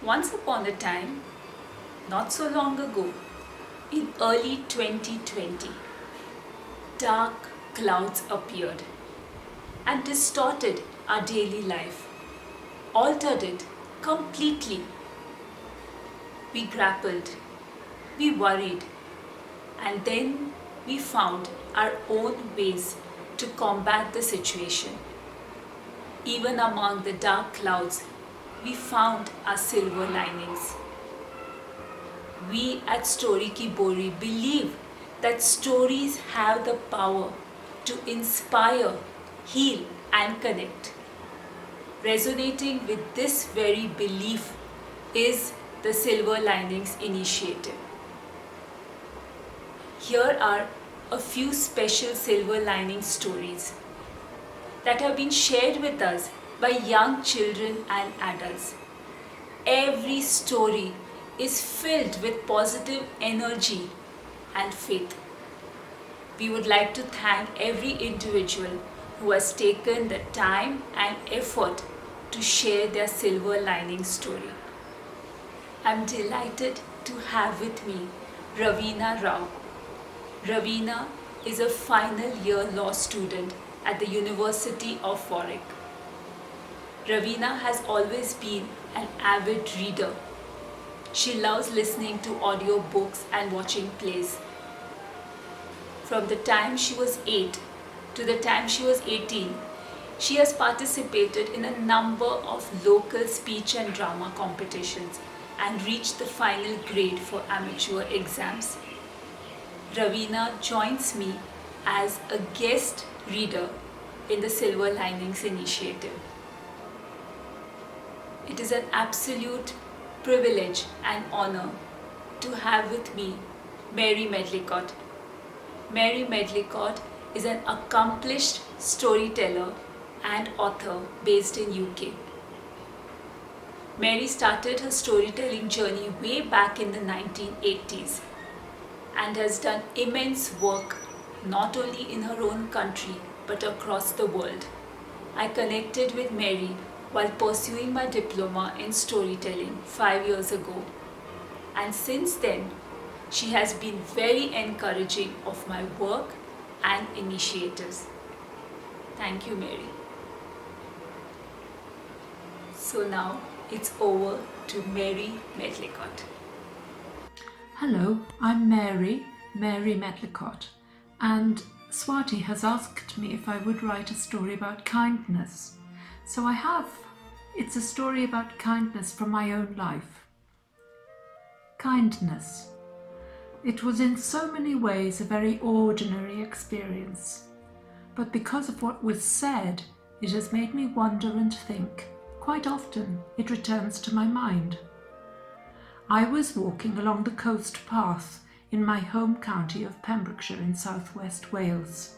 Once upon a time, not so long ago, in early 2020, dark clouds appeared and distorted our daily life, altered it completely. We grappled, we worried, and then we found our own ways to combat the situation. Even among the dark clouds, we found our silver linings. We at Story Ki Bory believe that stories have the power to inspire, heal, and connect. Resonating with this very belief is the Silver Linings Initiative. Here are a few special silver lining stories that have been shared with us by young children and adults. Every story is filled with positive energy and faith. We would like to thank every individual who has taken the time and effort to share their silver lining story. I'm delighted to have with me Raveena Rao. Raveena is a final year law student at the University of Warwick. Raveena has always been an avid reader. She loves listening to audiobooks and watching plays. From the time she was 8 to the time she was 18, she has participated in a number of local speech and drama competitions and reached the final grade for amateur exams. Raveena joins me as a guest reader in the Silver Linings Initiative. It is an absolute privilege and honor to have with me Mary Medlicott. Mary Medlicott is an accomplished storyteller and author based in UK. Mary started her storytelling journey way back in the 1980s and has done immense work not only in her own country but across the world. I connected with Mary while pursuing my diploma in storytelling 5 years ago, and since then she has been very encouraging of my work and initiatives. Thank you, Mary. So now it's over to Mary Medlicott. Hello, I'm Mary Medlicott, and Swati has asked me if I would write a story about kindness. So I have. It's a story about kindness from my own life. Kindness. It was in so many ways a very ordinary experience, but because of what was said, it has made me wonder and think. Quite often it returns to my mind. I was walking along the coast path in my home county of Pembrokeshire in southwest Wales.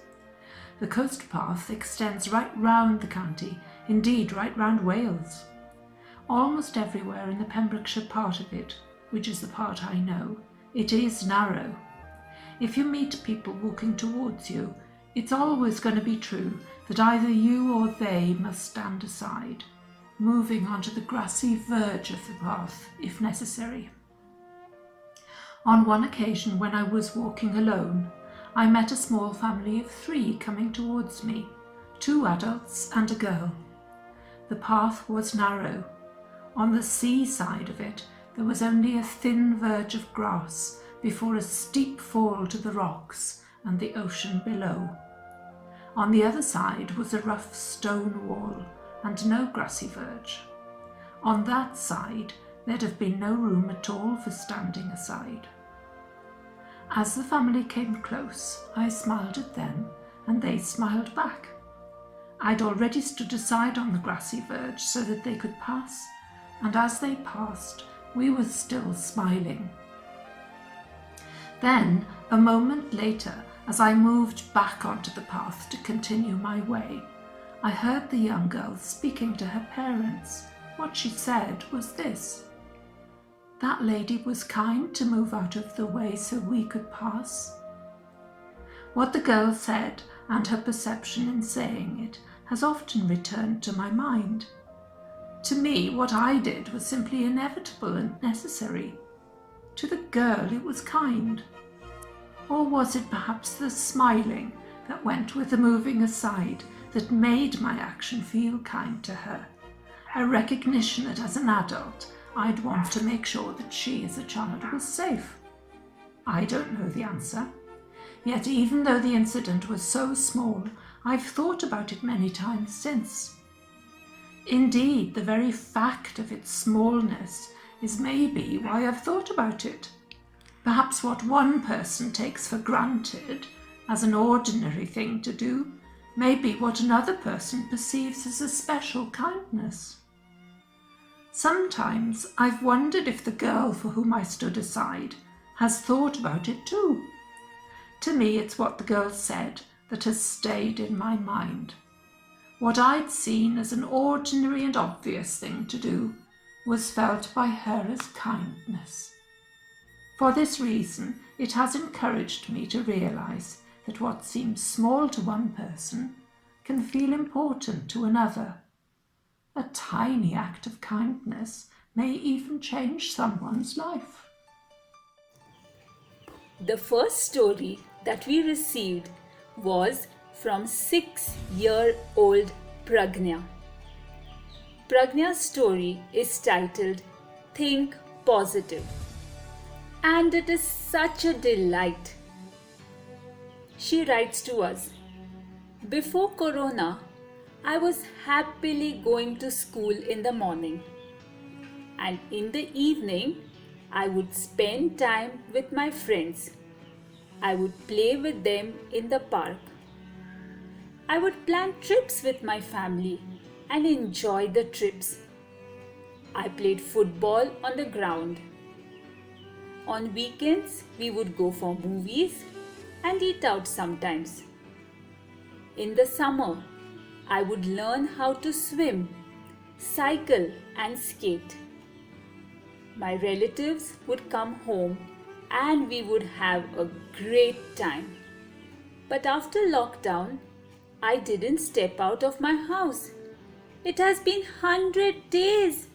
The coast path extends right round the county, indeed right round Wales. Almost everywhere in the Pembrokeshire part of it, which is the part I know, it is narrow. If you meet people walking towards you, it's always going to be true that either you or they must stand aside, moving onto the grassy verge of the path if necessary. On one occasion when I was walking alone, I met a small family of 3 coming towards me, 2 adults and a girl. The path was narrow. On the sea side of it, there was only a thin verge of grass before a steep fall to the rocks and the ocean below. On the other side was a rough stone wall and no grassy verge. On that side, there'd have been no room at all for standing aside. As the family came close, I smiled at them and they smiled back. I'd already stood aside on the grassy verge so that they could pass, and as they passed, we were still smiling. Then, a moment later, as I moved back onto the path to continue my way, I heard the young girl speaking to her parents. What she said was this: "That lady was kind to move out of the way so we could pass." What the girl said and her perception in saying it has often returned to my mind. To me, what I did was simply inevitable and necessary. To the girl, it was kind. Or was it perhaps the smiling that went with the moving aside that made my action feel kind to her? A recognition that as an adult, I'd want to make sure that she as a child was safe. I don't know the answer. Yet even though the incident was so small, I've thought about it many times since. Indeed, the very fact of its smallness is maybe why I've thought about it. Perhaps what one person takes for granted as an ordinary thing to do may be what another person perceives as a special kindness. Sometimes I've wondered if the girl for whom I stood aside has thought about it too. To me, it's what the girl said that has stayed in my mind. What I'd seen as an ordinary and obvious thing to do was felt by her as kindness. For this reason, it has encouraged me to realise that what seems small to one person can feel important to another. A tiny act of kindness may even change someone's life. The first story that we received was from 6-year-old Pragnya. Pragna's story is titled Think Positive, and it is such a delight. She writes to us, "Before Corona, I was happily going to school in the morning, and in the evening, I would spend time with my friends. I would play with them in the park. I would plan trips with my family and enjoy the trips. I played football on the ground. On weekends, we would go for movies and eat out sometimes. In the summer, I would learn how to swim, cycle and skate. My relatives would come home and we would have a great time. But after lockdown, I didn't step out of my house. It has been 100 days.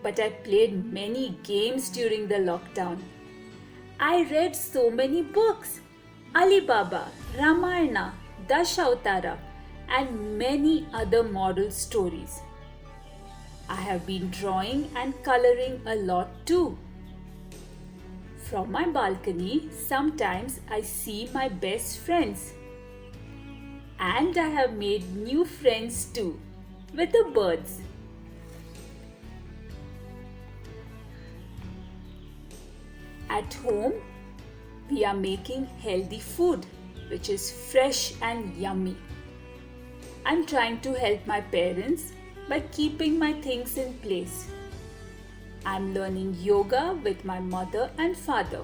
But I played many games during the lockdown. I read so many books, Alibaba, Ramayana, Dashavatara, and many other moral stories. I have been drawing and coloring a lot too. From my balcony, sometimes I see my best friends. And I have made new friends too, with the birds. At home, we are making healthy food, which is fresh and yummy. I'm trying to help my parents by keeping my things in place. I'm learning yoga with my mother and father.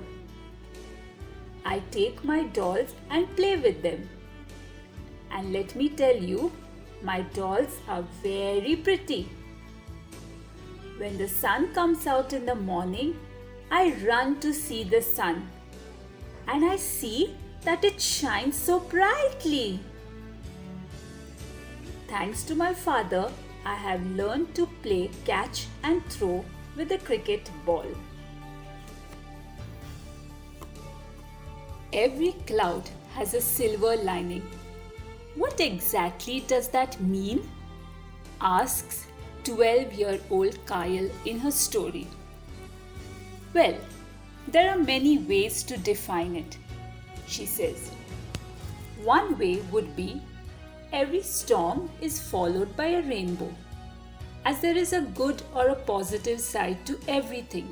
I take my dolls and play with them. And let me tell you, my dolls are very pretty. When the sun comes out in the morning, I run to see the sun. And I see that it shines so brightly. Thanks to my father, I have learned to play catch and throw with a cricket ball. Every cloud has a silver lining. What exactly does that mean? Asks 12-year-old Kyle in her story. Well, there are many ways to define it, she says. One way would be every storm is followed by a rainbow, as there is a good or a positive side to everything.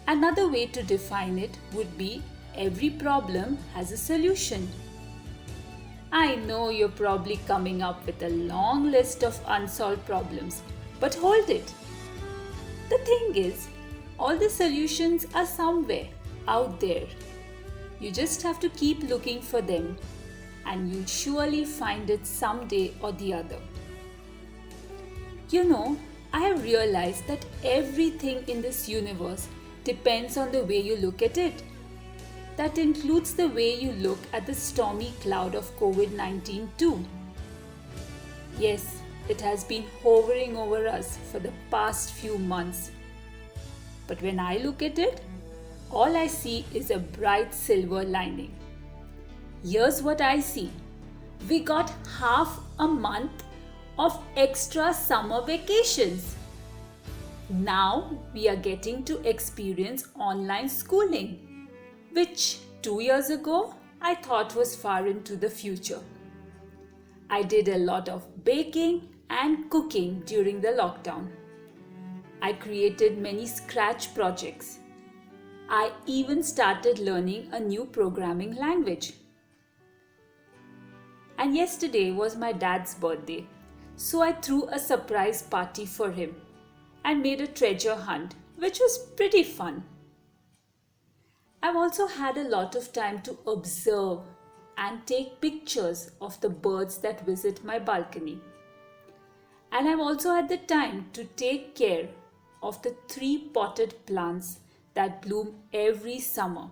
Another way to define it would be every problem has a solution. I know you're probably coming up with a long list of unsolved problems, but hold it. The thing is, all the solutions are somewhere out there. You just have to keep looking for them, and you'll surely find it someday or the other. You know, I have realized that everything in this universe depends on the way you look at it. That includes the way you look at the stormy cloud of COVID-19 too. Yes, It has been hovering over us for the past few months. But when I look at it, all I see is a bright silver lining. Here's what I see. We got half a month of extra summer vacations. Now we are getting to experience online schooling, which 2 years ago I thought was far into the future. I did a lot of baking and cooking during the lockdown. I created many scratch projects. I even started learning a new programming language. And yesterday was my dad's birthday, so I threw a surprise party for him and made a treasure hunt, which was pretty fun. I've also had a lot of time to observe and take pictures of the birds that visit my balcony. And I've also had the time to take care of the 3 potted plants that bloom every summer.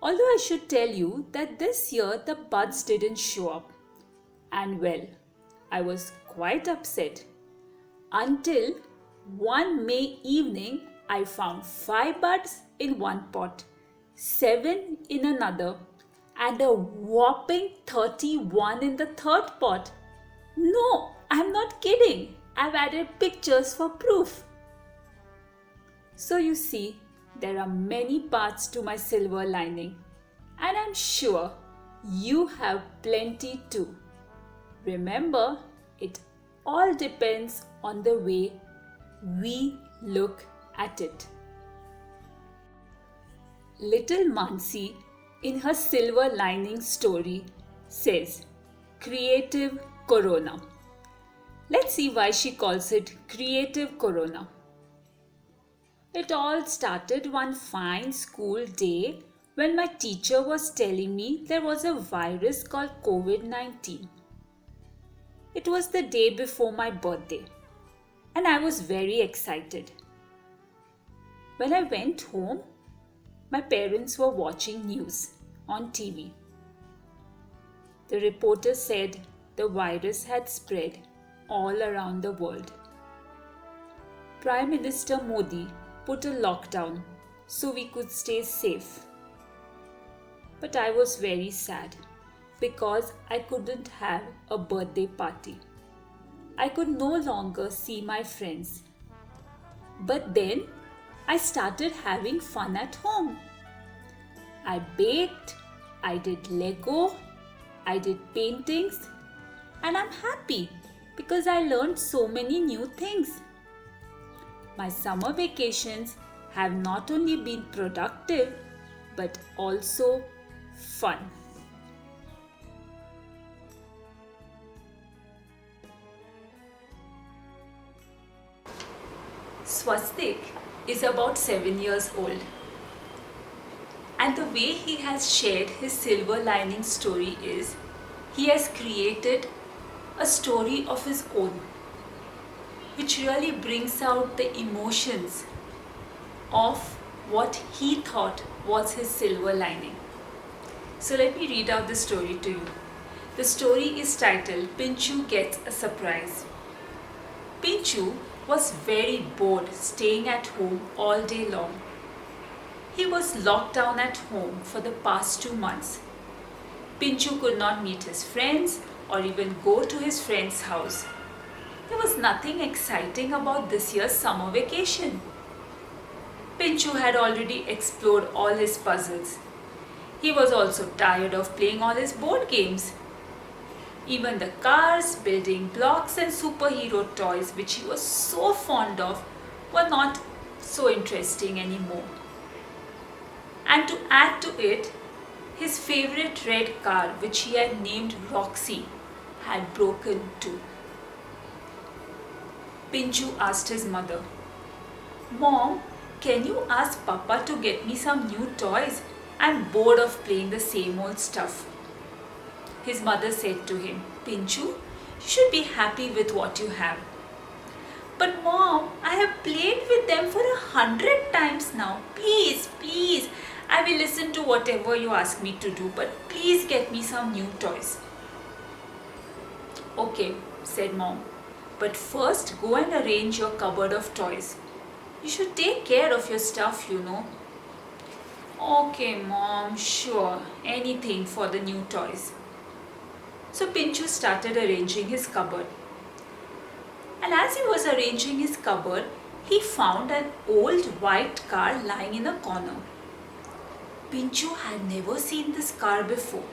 Although I should tell you that this year the buds didn't show up. And well, I was quite upset until one May evening I found 5 buds in one pot, 7 in another, and a whopping 31 in the third pot. No, I'm not kidding. I've added pictures for proof. So you see, there are many parts to my silver lining, and I'm sure you have plenty too. Remember, it all depends on the way we look at it. Little Mansi, in her silver lining story, says, Creative Corona. Let's see why she calls it Creative Corona. It all started one fine school day when my teacher was telling me there was a virus called COVID-19. It was the day before my birthday, and I was very excited. When I went home, my parents were watching news on TV. The reporter said the virus had spread all around the world. Prime Minister Modi put a lockdown so we could stay safe. But I was very sad because I couldn't have a birthday party. I could no longer see my friends. But then I started having fun at home. I baked, I did Lego, I did paintings, and I'm happy because I learned so many new things. My summer vacations have not only been productive but also fun. Swastik is about 7 years old, and the way he has shared his silver lining story is he has created a story of his own, which really brings out the emotions of what he thought was his silver lining. So let me read out the story to you. The story is titled Pinchu Gets a Surprise. Pinchu was very bored staying at home all day long. He was locked down at home for the past 2 months. Pinchu could not meet his friends or even go to his friend's house. There was nothing exciting about this year's summer vacation. Pinchu had already explored all his puzzles. He was also tired of playing all his board games. Even the cars, building blocks and superhero toys which he was so fond of were not so interesting anymore. And to add to it, his favorite red car, which he had named Roxy, had broken too. Pinchu asked his mother, "Mom, can you ask Papa to get me some new toys? I'm bored of playing the same old stuff." His mother said to him, "Pinchu, you should be happy with what you have." "But Mom, I have played with them for 100 times now. Please, I will listen to whatever you ask me to do, but please get me some new toys." "Okay, said Mom. "But first go and arrange your cupboard of toys. You should take care of your stuff, you know." "Okay, Mom, sure, anything for the new toys." So Pinchu started arranging his cupboard. And as he was arranging his cupboard, he found an old white car lying in a corner. Pinchu had never seen this car before,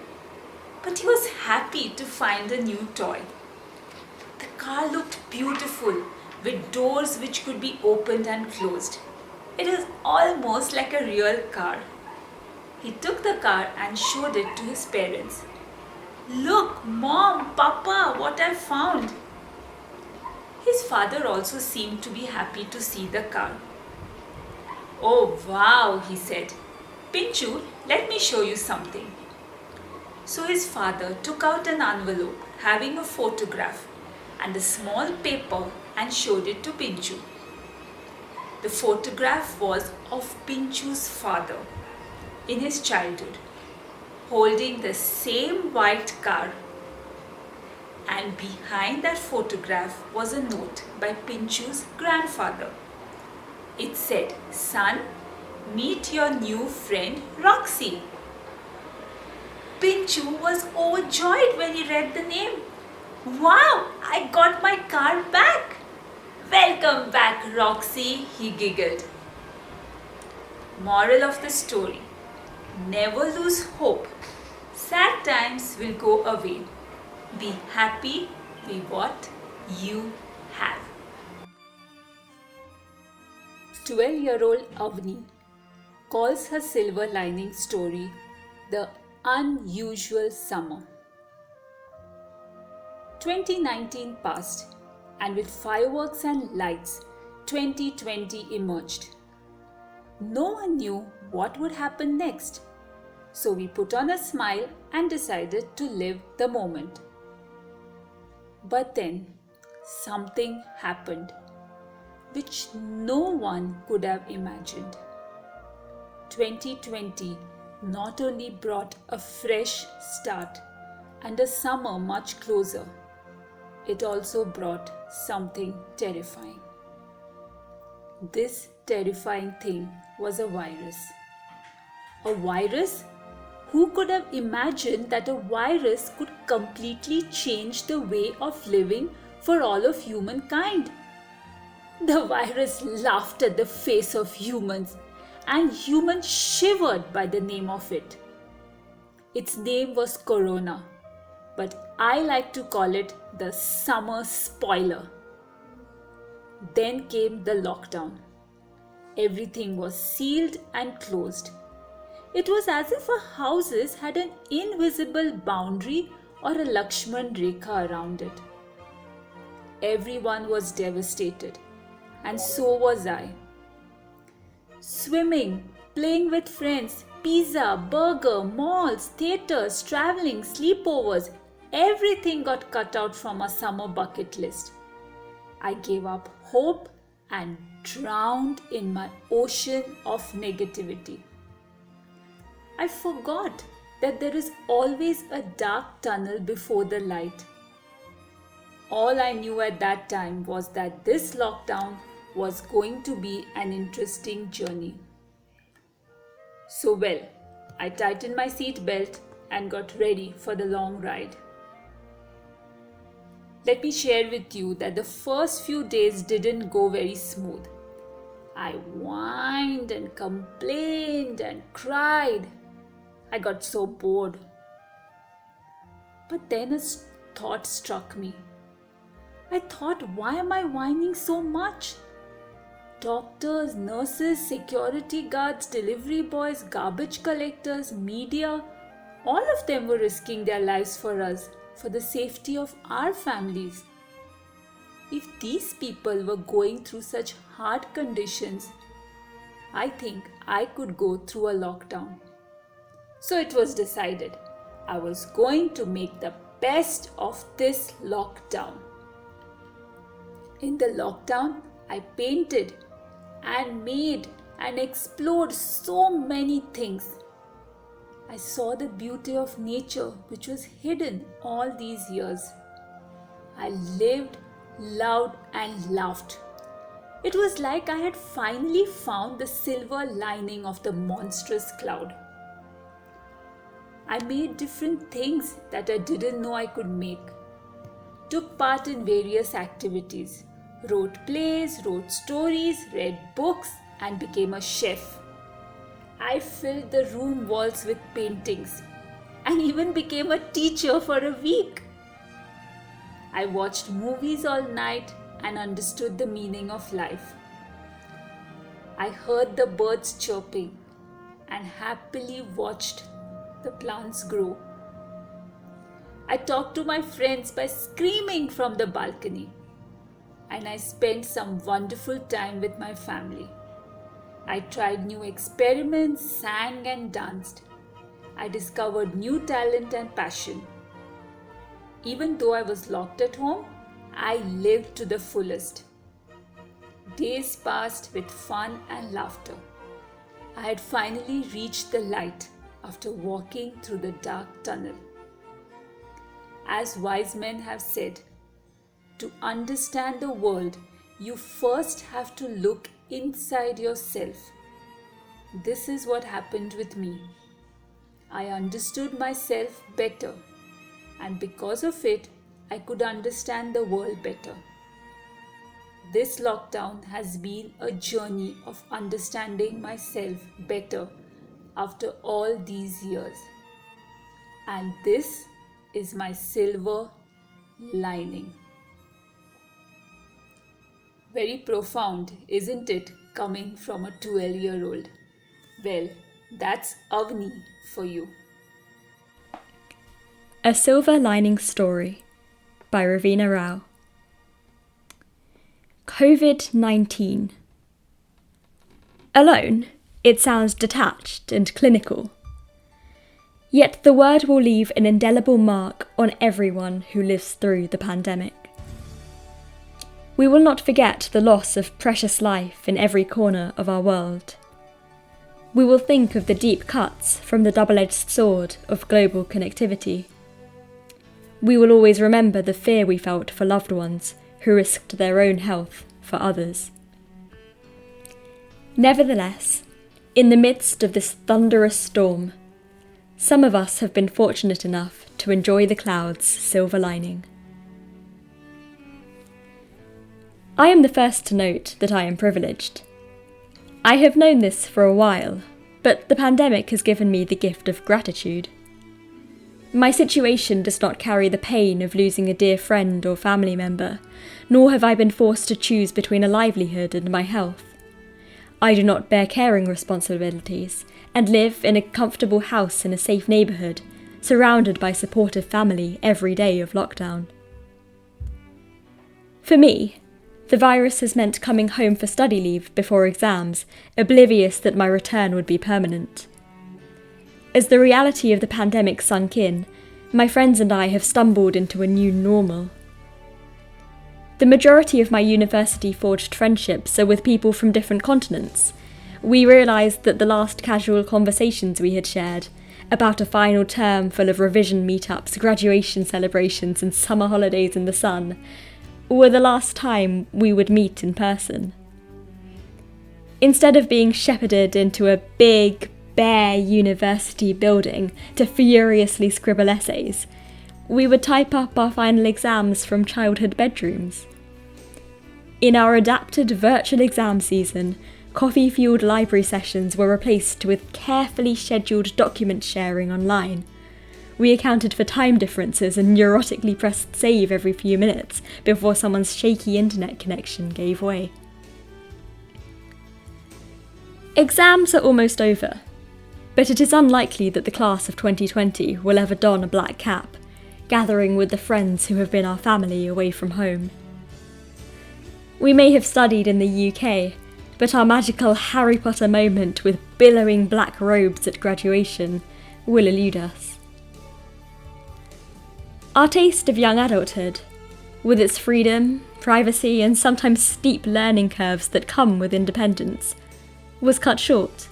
but he was happy to find a new toy. The car looked beautiful, with doors which could be opened and closed. It was almost like a real car. He took the car and showed it to his parents. "Look, Mom, Papa, what I found." His father also seemed to be happy to see the car. "Oh wow," he said. "Pinchu, let me show you something." So his father took out an envelope having a photograph and a small paper and showed it to Pinchu. The photograph was of Pinchu's father in his childhood, holding the same white car. And behind that photograph was a note by Pinchu's grandfather. It said, "Son, meet your new friend Roxy." Pinchu was overjoyed when he read the name. "Wow, I got my car back." "Welcome back, Roxy," he giggled. Moral of the story: never lose hope. Sad times will go away. Be happy with what you have. 12-year-old Avni calls her silver lining story the unusual summer. 2019 passed, and with fireworks and lights, 2020 emerged. No one knew what would happen next, so we put on a smile and decided to live the moment. But then something happened which no one could have imagined. 2020 not only brought a fresh start and a summer much closer, it also brought something terrifying. This terrifying thing was a virus. A virus? Who could have imagined that a virus could completely change the way of living for all of humankind? The virus laughed at the face of humans, and humans shivered by the name of it. Its name was Corona, but I like to call it the summer spoiler. Then came the lockdown. Everything was sealed and closed. It was as if our houses had an invisible boundary or a Lakshman Rekha around it. Everyone was devastated, and so was I. Swimming, playing with friends, pizza, burger, malls, theatres, travelling, sleepovers, everything got cut out from our summer bucket list. I gave up hope and drowned in my ocean of negativity. I forgot that there is always a dark tunnel before the light. All I knew at that time was that this lockdown was going to be an interesting journey. So I tightened my seat belt and got ready for the long ride. Let me share with you that the first few days didn't go very smooth. I whined and complained and cried. I got so bored. But then a thought struck me. I thought, why am I whining so much? Doctors, nurses, security guards, delivery boys, garbage collectors, media, all of them were risking their lives for us, for the safety of our families. If these people were going through such hard conditions, I think I could go through a lockdown. So it was decided I was going to make the best of this lockdown. In the lockdown, I painted and made and explored so many things. I saw the beauty of nature which was hidden all these years. I lived, loved, and laughed. It was like I had finally found the silver lining of the monstrous cloud. I made different things that I didn't know I could make. Took part in various activities, wrote plays, wrote stories, read books, and became a chef. I filled the room walls with paintings and even became a teacher for a week. I watched movies all night and understood the meaning of life. I heard the birds chirping and happily watched the plants grow. I talked to my friends by screaming from the balcony, and I spent some wonderful time with my family. I tried new experiments, sang and danced. I discovered new talent and passion. Even though I was locked at home, I lived to the fullest. Days passed with fun and laughter. I had finally reached the light after walking through the dark tunnel. As wise men have said, to understand the world, you first have to look inside yourself. This is what happened with me. I understood myself better, and because of it, I could understand the world better. This lockdown has been a journey of understanding myself better after all these years. And this is my silver lining. Very profound, isn't it, coming from a 12-year-old? Well, that's Avni for you. A Silver Lining Story by Raveena Rao. COVID-19. Alone, it sounds detached and clinical. Yet the word will leave an indelible mark on everyone who lives through the pandemic. We will not forget the loss of precious life in every corner of our world. We will think of the deep cuts from the double-edged sword of global connectivity. We will always remember the fear we felt for loved ones who risked their own health for others. Nevertheless, in the midst of this thunderous storm, some of us have been fortunate enough to enjoy the cloud's silver lining. I am the first to note that I am privileged. I have known this for a while, but the pandemic has given me the gift of gratitude. My situation does not carry the pain of losing a dear friend or family member, nor have I been forced to choose between a livelihood and my health. I do not bear caring responsibilities and live in a comfortable house in a safe neighbourhood, surrounded by supportive family every day of lockdown. For me, the virus has meant coming home for study leave before exams, oblivious that my return would be permanent. As the reality of the pandemic sunk in, my friends and I have stumbled into a new normal. The majority of my university-forged friendships are with people from different continents. We realised that the last casual conversations we had shared, about a final term full of revision meetups, graduation celebrations and summer holidays in the sun, were the last time we would meet in person. Instead of being shepherded into a big, bare university building to furiously scribble essays, we would type up our final exams from childhood bedrooms. In our adapted virtual exam season, coffee-fueled library sessions were replaced with carefully scheduled document sharing online. We accounted for time differences and neurotically pressed save every few minutes before someone's shaky internet connection gave way. Exams are almost over, but it is unlikely that the class of 2020 will ever don a black cap, gathering with the friends who have been our family away from home. We may have studied in the UK, but our magical Harry Potter moment with billowing black robes at graduation will elude us. Our taste of young adulthood, with its freedom, privacy, and sometimes steep learning curves that come with independence, was cut short.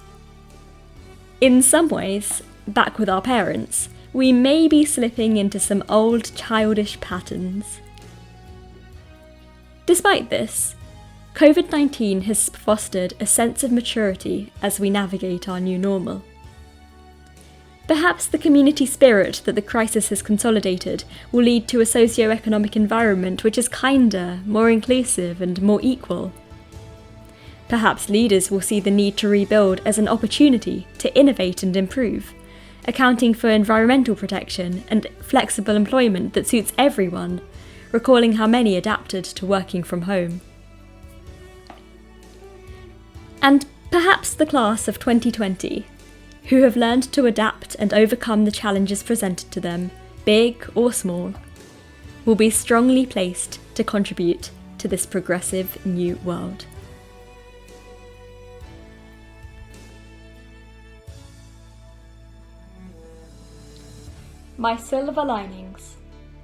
In some ways, back with our parents, we may be slipping into some old childish patterns. Despite this, COVID-19 has fostered a sense of maturity as we navigate our new normal. Perhaps the community spirit that the crisis has consolidated will lead to a socio-economic environment which is kinder, more inclusive and more equal. Perhaps leaders will see the need to rebuild as an opportunity to innovate and improve, accounting for environmental protection and flexible employment that suits everyone, recalling how many adapted to working from home. And perhaps the class of 2020, who have learned to adapt and overcome the challenges presented to them, big or small, will be strongly placed to contribute to this progressive new world. My Silver Linings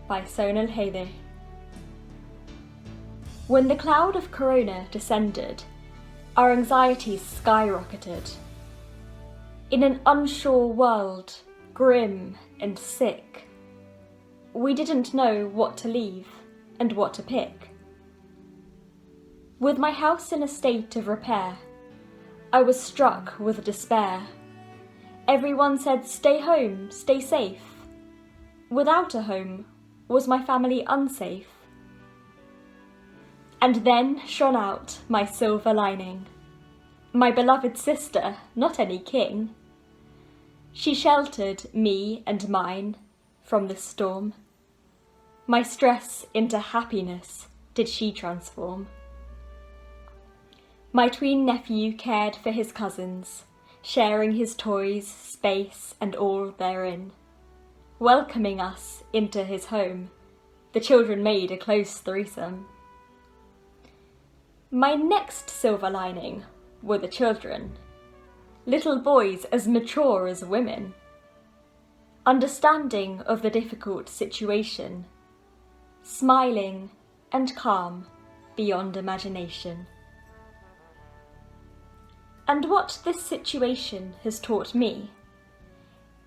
by Sonal Hede. When the cloud of corona descended, our anxieties skyrocketed. In an unsure world, grim and sick, we didn't know what to leave and what to pick. With my house in a state of repair, I was struck with despair. Everyone said, "Stay home, stay safe." Without a home, was my family unsafe? And then shone out my silver lining. My beloved sister, not any king. She sheltered me and mine from the storm. My stress into happiness did she transform. My tween nephew cared for his cousins, sharing his toys, space and all therein. Welcoming us into his home, the children made a close threesome. My next silver lining were the children, little boys as mature as women, understanding of the difficult situation, smiling and calm beyond imagination. And what this situation has taught me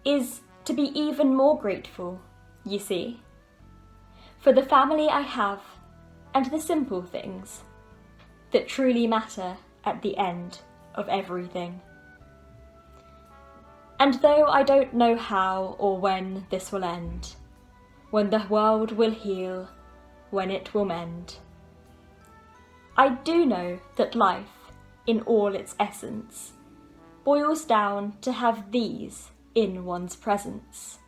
is to be even more grateful, you see, for the family I have and the simple things that truly matter at the end of everything. And though I don't know how or when this will end, when the world will heal, when it will mend, I do know that life, in all its essence, boils down to have these in one's presence: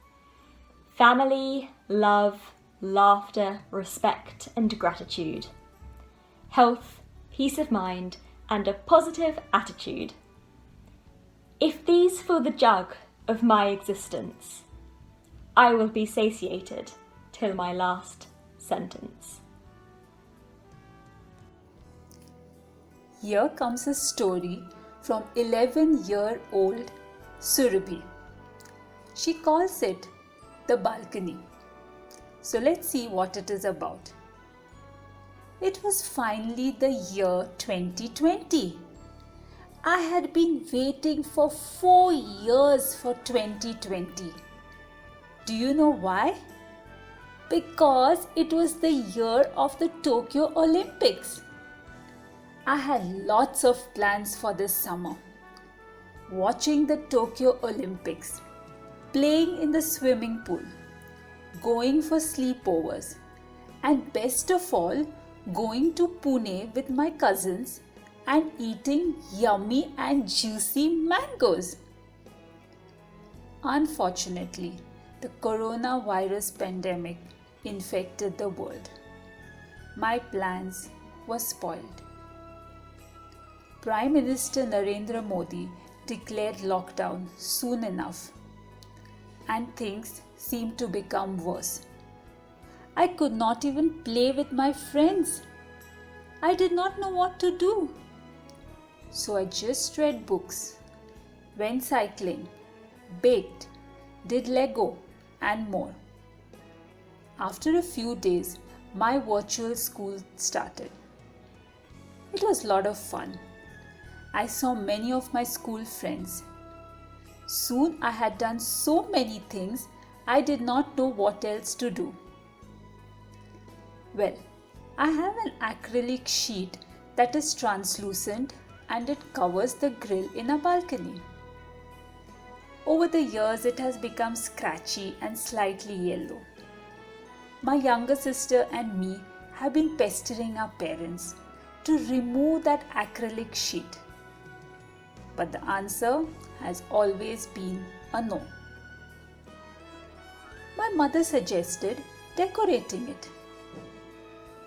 family, love, laughter, respect and gratitude, health, peace of mind and a positive attitude. If these fill the jug of my existence, I will be satiated till my last sentence. Here comes a story from 11-year-old Surabhi. She calls it The Balcony. So let's see what it is about. It was finally the year 2020. I had been waiting for 4 years for 2020. Do you know why? Because it was the year of the Tokyo Olympics. I had lots of plans for this summer. Watching the Tokyo Olympics, playing in the swimming pool, going for sleepovers, and best of all, going to Pune with my cousins and eating yummy and juicy mangoes. Unfortunately, the coronavirus pandemic infected the world. My plans were spoiled. Prime Minister Narendra Modi declared lockdown soon enough, and things seemed to become worse. I could not even play with my friends. I did not know what to do. So I just read books, went cycling, baked, did Lego and more. After a few days, my virtual school started. It was a lot of fun. I saw many of my school friends. Soon I had done so many things, I did not know what else to do. Well, I have an acrylic sheet that is translucent and it covers the grill in our balcony. Over the years, it has become scratchy and slightly yellow. My younger sister and me have been pestering our parents to remove that acrylic sheet. But the answer has always been a no. My mother suggested decorating it.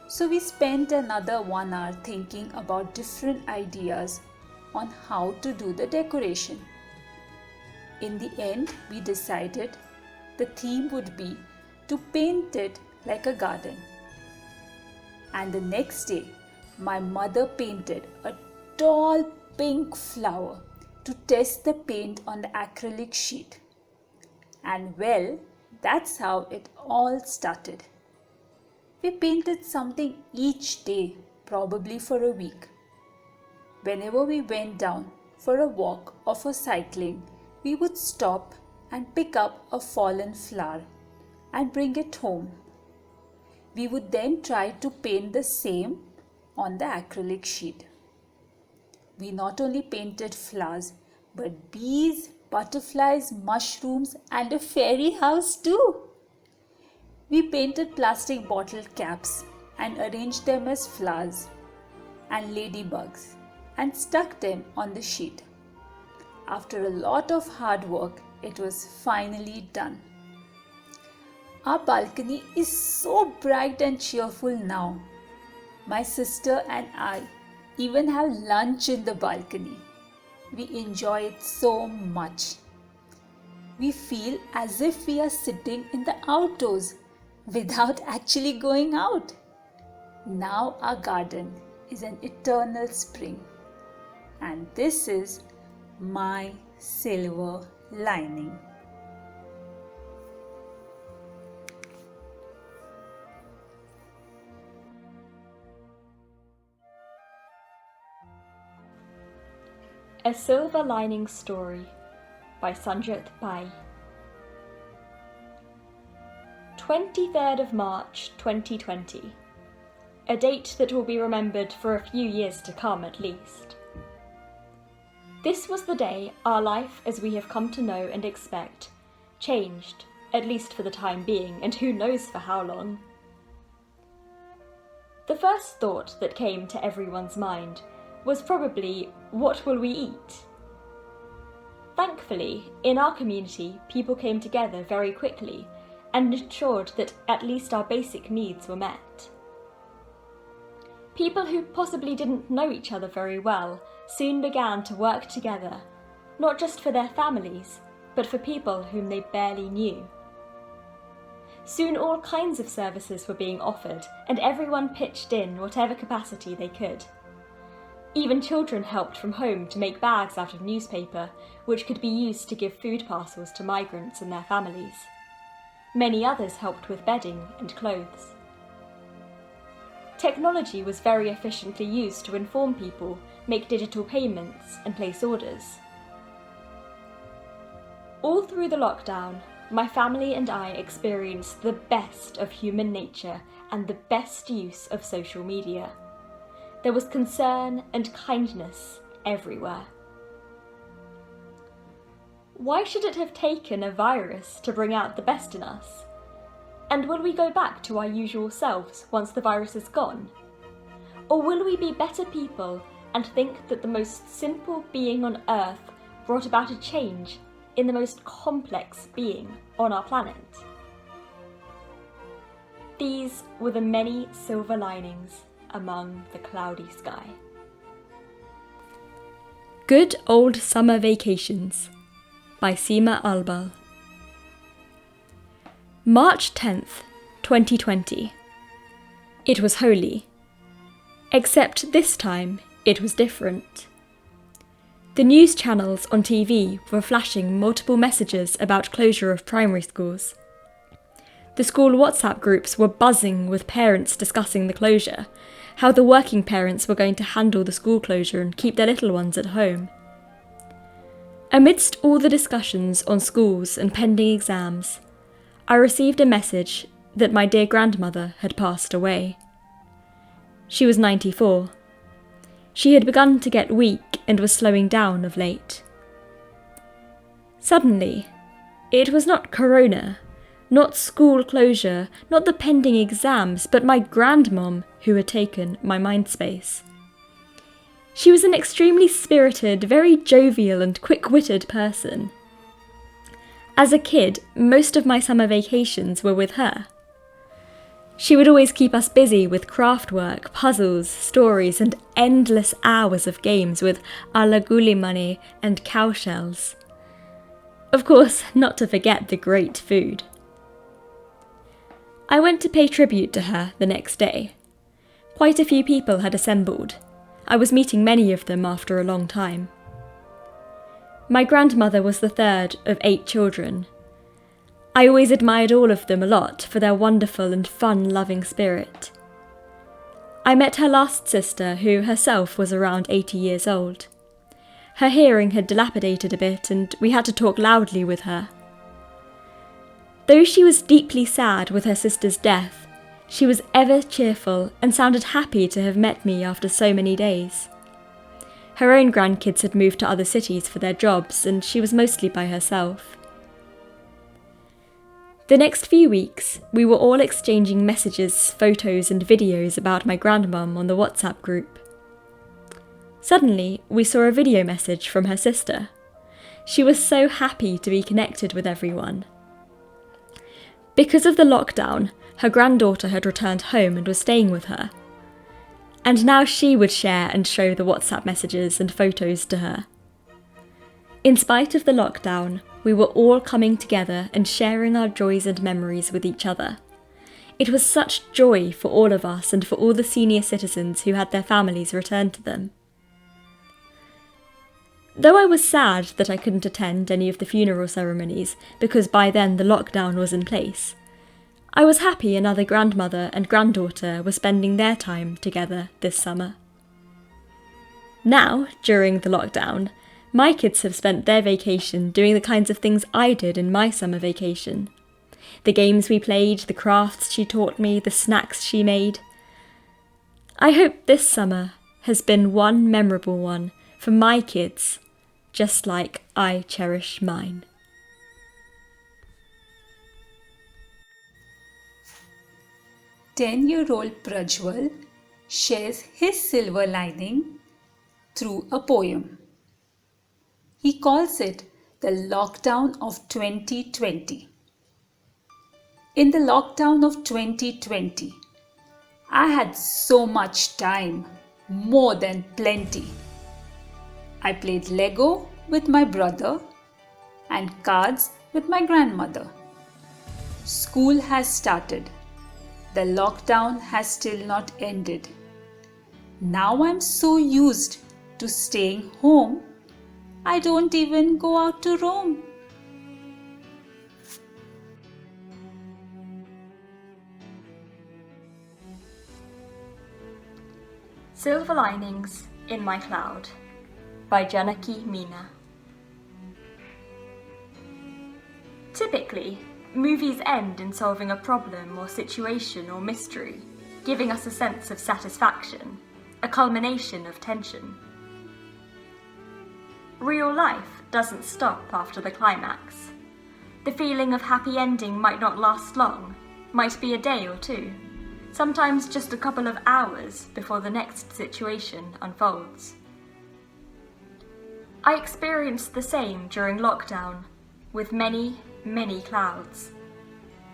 So we spent another 1 hour thinking about different ideas on how to do the decoration. In the end, we decided the theme would be to paint it like a garden. And the next day, my mother painted a tall pink flower to test the paint on the acrylic sheet. And well, that's how it all started. We painted something each day, probably for a week. Whenever we went down for a walk or for cycling, we would stop and pick up a fallen flower and bring it home. We would then try to paint the same on the acrylic sheet. We not only painted flowers, but bees, butterflies, mushrooms, and a fairy house too. We painted plastic bottle caps and arranged them as flowers and ladybugs and stuck them on the sheet. After a lot of hard work, it was finally done. Our balcony is so bright and cheerful now. My sister and I even have lunch in the balcony. We enjoy it so much. We feel as if we are sitting in the outdoors without actually going out. Now our garden is an eternal spring. And this is my silver lining. A Silver Lining Story by Sanjit Pai. 23rd of March 2020. A date that will be remembered for a few years to come at least. This was the day our life as we have come to know and expect changed, at least for the time being, and who knows for how long. The first thought that came to everyone's mind was probably, what will we eat? Thankfully, in our community, people came together very quickly and ensured that at least our basic needs were met. People who possibly didn't know each other very well soon began to work together, not just for their families, but for people whom they barely knew. Soon all kinds of services were being offered, and everyone pitched in whatever capacity they could. Even children helped from home to make bags out of newspaper, which could be used to give food parcels to migrants and their families. Many others helped with bedding and clothes. Technology was very efficiently used to inform people, make digital payments, and place orders. All through the lockdown, my family and I experienced the best of human nature and the best use of social media. There was concern and kindness everywhere. Why should it have taken a virus to bring out the best in us? And will we go back to our usual selves once the virus is gone? Or will we be better people and think that the most simple being on Earth brought about a change in the most complex being on our planet? These were the many silver linings among the cloudy sky. Good Old Summer Vacations by Seema Albal. March 10th, 2020. It was holy. Except this time, it was different. The news channels on TV were flashing multiple messages about closure of primary schools. The school WhatsApp groups were buzzing with parents discussing the closure, how the working parents were going to handle the school closure and keep their little ones at home. Amidst all the discussions on schools and pending exams, I received a message that my dear grandmother had passed away. She was 94. She had begun to get weak and was slowing down of late. Suddenly, it was not corona, not school closure, not the pending exams, but my grandmom who had taken my mind space. She was an extremely spirited, very jovial and quick-witted person. As a kid, most of my summer vacations were with her. She would always keep us busy with craft work, puzzles, stories, and endless hours of games with alagulimane and cow shells. Of course, not to forget the great food. I went to pay tribute to her the next day. Quite a few people had assembled. I was meeting many of them after a long time. My grandmother was the third of 8 children. I always admired all of them a lot for their wonderful and fun-loving spirit. I met her last sister, who herself was around 80 years old. Her hearing had dilapidated a bit, and we had to talk loudly with her. Though she was deeply sad with her sister's death, she was ever cheerful and sounded happy to have met me after so many days. Her own grandkids had moved to other cities for their jobs, and she was mostly by herself. The next few weeks, we were all exchanging messages, photos and videos about my grandmum on the WhatsApp group. Suddenly, we saw a video message from her sister. She was so happy to be connected with everyone. Because of the lockdown, her granddaughter had returned home and was staying with her. And now she would share and show the WhatsApp messages and photos to her. In spite of the lockdown, we were all coming together and sharing our joys and memories with each other. It was such joy for all of us and for all the senior citizens who had their families return to them. Though I was sad that I couldn't attend any of the funeral ceremonies because by then the lockdown was in place, I was happy another grandmother and granddaughter were spending their time together this summer. Now, during the lockdown, my kids have spent their vacation doing the kinds of things I did in my summer vacation. The games we played, the crafts she taught me, the snacks she made. I hope this summer has been one memorable one for my kids, just like I cherish mine. Ten-year-old Prajwal shares his silver lining through a poem. He calls it the lockdown of 2020. In the lockdown of 2020, I had so much time, more than plenty. I played Lego with my brother and cards with my grandmother. School has started. The lockdown has still not ended. Now I'm so used to staying home, I don't even go out to roam. Silver Linings in My Cloud by Janaki Meena. Typically, movies end in solving a problem or situation or mystery, giving us a sense of satisfaction, a culmination of tension. Real life doesn't stop after the climax. The feeling of happy ending might not last long, might be a day or two, sometimes just a couple of hours before the next situation unfolds. I experienced the same during lockdown, with many, many clouds.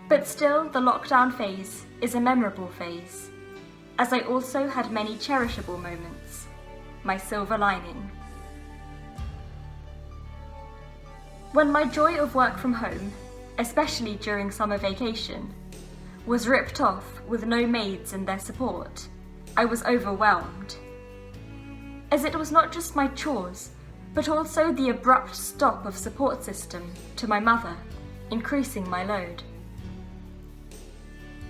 But still, the lockdown phase is a memorable phase, as I also had many cherishable moments, my silver lining. When my joy of work from home, especially during summer vacation, was ripped off with no maids and their support, I was overwhelmed. As it was not just my chores, but also the abrupt stop of support system to my mother, increasing my load.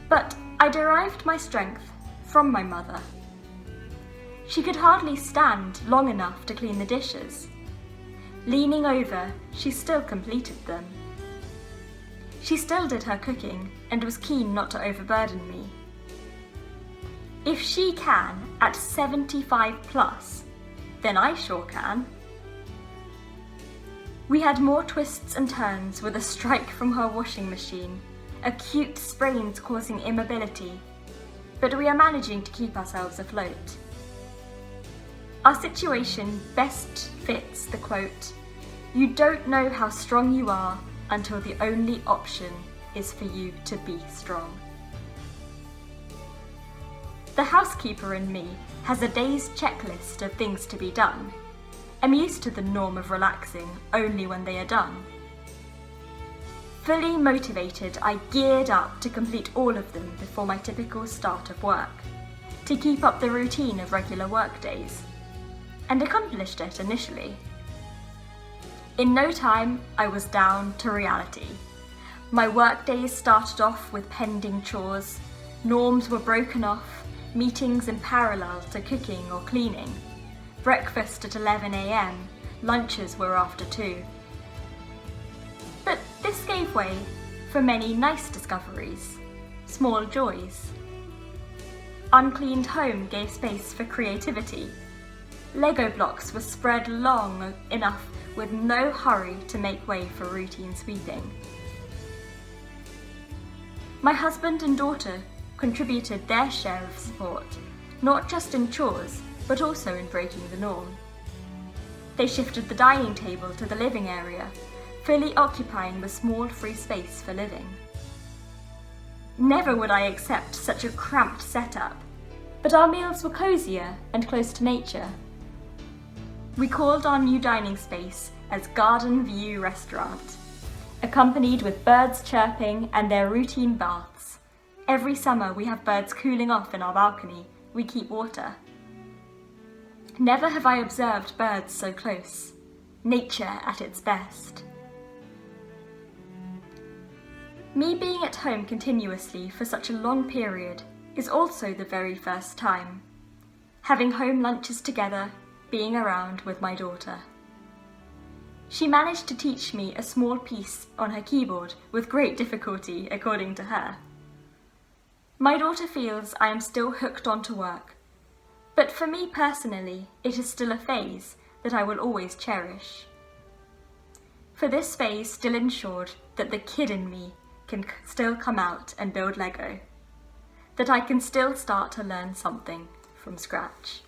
But I derived my strength from my mother. She could hardly stand long enough to clean the dishes. Leaning over, she still completed them. She still did her cooking and was keen not to overburden me. If she can at 75 plus, then I sure can. We had more twists and turns with a strike from her washing machine, acute sprains causing immobility, but we are managing to keep ourselves afloat. Our situation best fits the quote, "You don't know how strong you are until the only option is for you to be strong." The housekeeper in me has a day's checklist of things to be done. I'm used to the norm of relaxing only when they are done. Fully motivated, I geared up to complete all of them before my typical start of work, to keep up the routine of regular work days, and accomplished it initially. In no time, I was down to reality. My work days started off with pending chores, norms were broken off, meetings in parallel to cooking or cleaning, breakfast at 11 a.m, lunches were after 2. But this gave way for many nice discoveries, small joys. Uncleaned home gave space for creativity. Lego blocks were spread long enough with no hurry to make way for routine sweeping. My husband and daughter contributed their share of support, not just in chores, but also in breaking the norm. They shifted the dining table to the living area, fully occupying the small free space for living. Never would I accept such a cramped setup, but our meals were cosier and close to nature. We called our new dining space as Garden View Restaurant, accompanied with birds chirping and their routine baths. Every summer we have birds cooling off in our balcony. We keep water. Never have I observed birds so close. Nature at its best. Me being at home continuously for such a long period is also the very first time. Having home lunches together, being around with my daughter. She managed to teach me a small piece on her keyboard with great difficulty, according to her. My daughter feels I am still hooked onto work, but for me personally, it is still a phase that I will always cherish. For this phase still ensured that the kid in me can still come out and build Lego, that I can still start to learn something from scratch.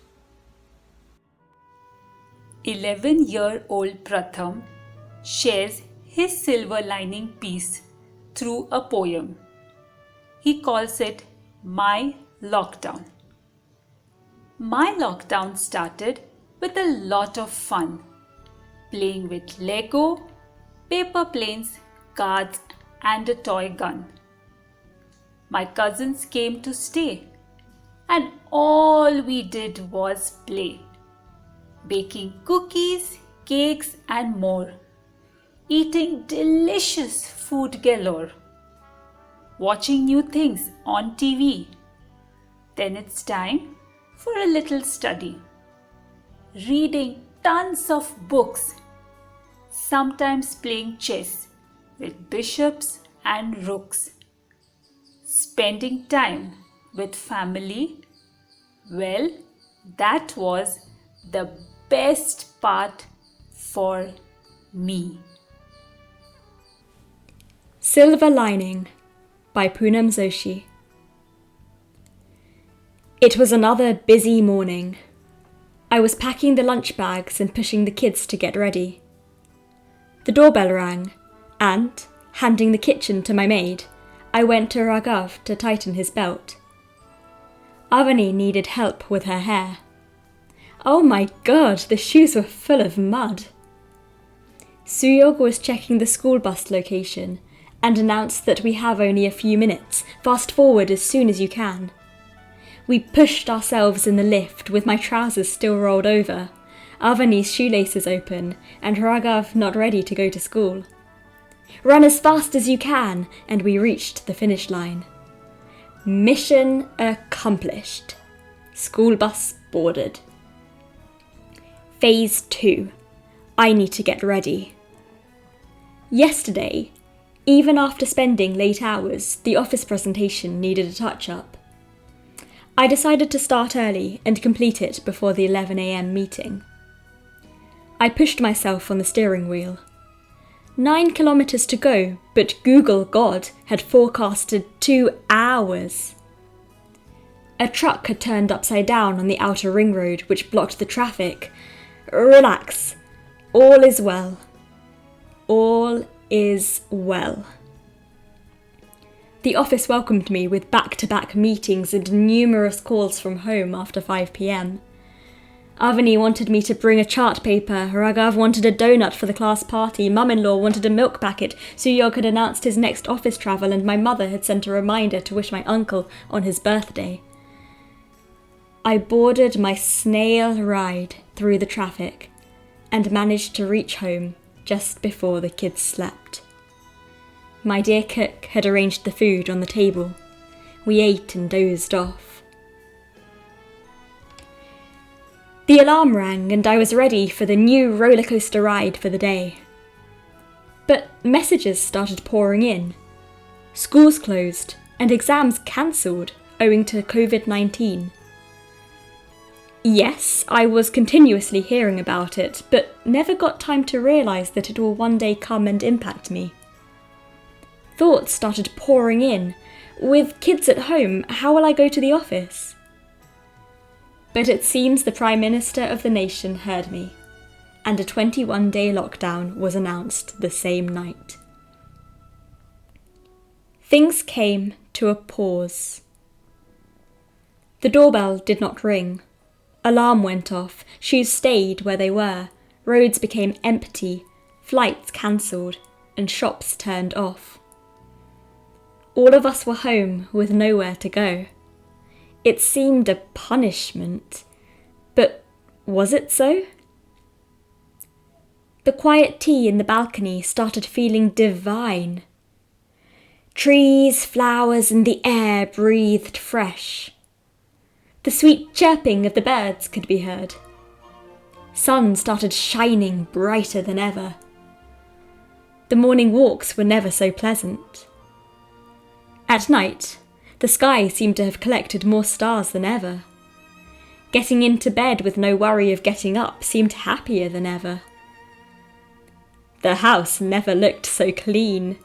11-year-old Pratham shares his silver lining piece through a poem. He calls it My Lockdown. My lockdown started with a lot of fun, playing with Lego, paper planes, cards, and a toy gun. My cousins came to stay, and all we did was play, baking cookies, cakes, and more, eating delicious food galore, watching new things on TV. Then it's time for a little study, reading tons of books, sometimes playing chess with bishops and rooks, spending time with family. Well, that was the best part for me. Silver Lining by Poonam Joshi. It was another busy morning. I was packing the lunch bags and pushing the kids to get ready. The doorbell rang, and, handing the kitchen to my maid, I went to Raghav to tighten his belt. Avani needed help with her hair. Oh my god, the shoes were full of mud. Suyog was checking the school bus location and announced that we have only a few minutes. Fast forward as soon as you can. We pushed ourselves in the lift with my trousers still rolled over, Avani's shoelaces open, and Raghav not ready to go to school. Run as fast as you can, and we reached the finish line. Mission accomplished. School bus boarded. Phase 2. I need to get ready. Yesterday, even after spending late hours, the office presentation needed a touch-up. I decided to start early and complete it before the 11 a.m. meeting. I pushed myself on the steering wheel. 9 kilometres to go, but Google God had forecasted 2 hours. A truck had turned upside down on the outer ring road, which blocked the traffic. Relax. All is well. All is well. The office welcomed me with back-to-back meetings and numerous calls from home after 5 p.m. Avani wanted me to bring a chart paper, Raghav wanted a donut for the class party, Mum-in-law wanted a milk packet, Suyog had announced his next office travel, and my mother had sent a reminder to wish my uncle on his birthday. I boarded my snail ride through the traffic and managed to reach home just before the kids slept. My dear cook had arranged the food on the table. We ate and dozed off. The alarm rang and I was ready for the new rollercoaster ride for the day. But messages started pouring in. Schools closed and exams cancelled owing to COVID-19. Yes, I was continuously hearing about it, but never got time to realise that it will one day come and impact me. Thoughts started pouring in. With kids at home, how will I go to the office? But it seems the Prime Minister of the nation heard me, and a 21-day lockdown was announced the same night. Things came to a pause. The doorbell did not ring. Alarm went off, shoes stayed where they were, roads became empty, flights cancelled, and shops turned off. All of us were home with nowhere to go. It seemed a punishment, but was it so? The quiet tea in the balcony started feeling divine. Trees, flowers, and the air breathed fresh. The sweet chirping of the birds could be heard. Sun started shining brighter than ever. The morning walks were never so pleasant. At night, the sky seemed to have collected more stars than ever. Getting into bed with no worry of getting up seemed happier than ever. The house never looked so clean.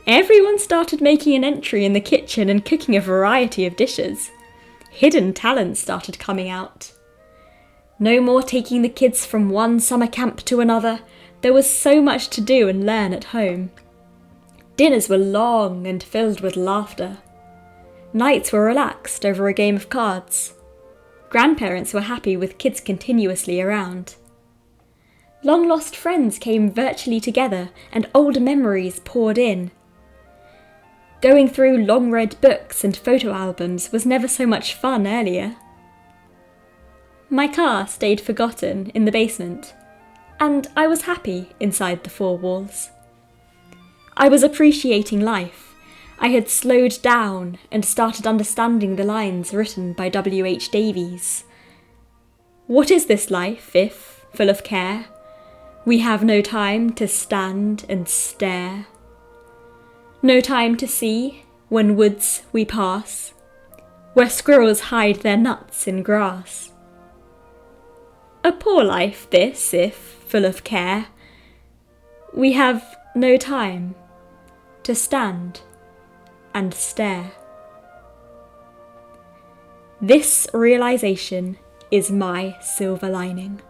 Everyone started making an entry in the kitchen and cooking a variety of dishes. Hidden talents started coming out. No more taking the kids from one summer camp to another. There was so much to do and learn at home. Dinners were long and filled with laughter. Nights were relaxed over a game of cards. Grandparents were happy with kids continuously around. Long-lost friends came virtually together and old memories poured in. Going through long-read books and photo albums was never so much fun earlier. My car stayed forgotten in the basement, and I was happy inside the 4 walls. I was appreciating life. I had slowed down and started understanding the lines written by W.H. Davies. What is this life if, full of care, we have no time to stand and stare? No time to see when woods we pass, where squirrels hide their nuts in grass. A poor life this, if full of care, we have no time to stand and stare. This realization is my silver lining.